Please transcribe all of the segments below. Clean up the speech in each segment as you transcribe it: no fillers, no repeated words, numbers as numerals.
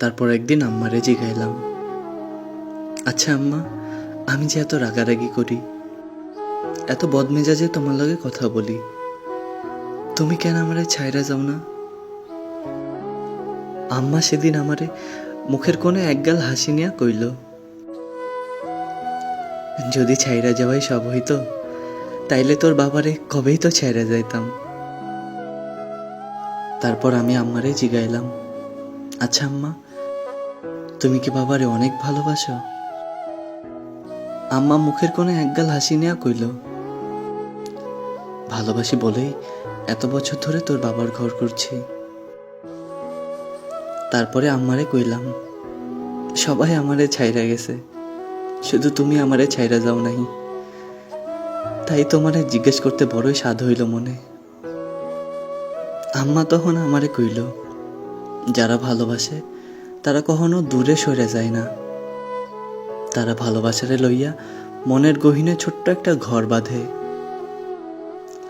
তারপর একদিন আম্মারে জিগাইলাম, আচ্ছা আম্মা, আমি যে এত রাগারাগি করি, এত বদমেজাজে তোমার লগে কথা বলি, তুমি কেন আমারে ছাইরা যাও না? আম্মা সেদিন আমারে মুখের কোণে একগাল হাসি নিয়া কইল, যদি ছাইরা যাওয়াই সব হইতো তাইলে তোর বাবারে কবেই তো ছাইরা যাইতাম। তারপর আমি আম্মারে জিগাইলাম, আচ্ছা আম্মা, তুমি কি বাবারে অনেক ভালোবাসো? আম্মা মুখের কোণে একগাল হাসি নিয়া কইল, ভালোবাসি বলেই এত বছর ধরে তোর বাবার ঘর করছি। তারপরে আম্মারে কইলাম, সবাই আমারে ছাইরা গেছে, শুধু তুমি আমারে ছাইরা যাও নাই, তাই তোমারে জিজ্ঞেস করতে বড়ই স্বাদ হইল মনে। আম্মা তখন আমারে কইল, যারা ভালোবাসে তারা কখনো দূরে সরে যায় না, তারা ভালোবাসারে লইয়া মনের গহীনে ছোট্ট একটা ঘর বাঁধে,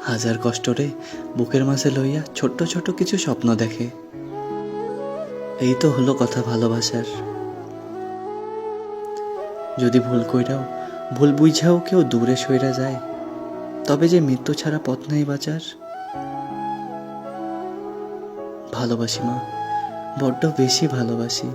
হাজার কষ্টরে বুকের মাঝে লইয়া ছোট্ট ছোট কিছু স্বপ্ন দেখে। এই তো হলো কথা ভালোবাসার। যদি ভুল কইরাও, ভুল বুঝাও কেউ দূরে সইরা যায়, তবে যে মৃত্যু ছাড়া পথ নাই বাঁচার। ভালোবাসি মা, বড্ড বেশি ভালোবাসি।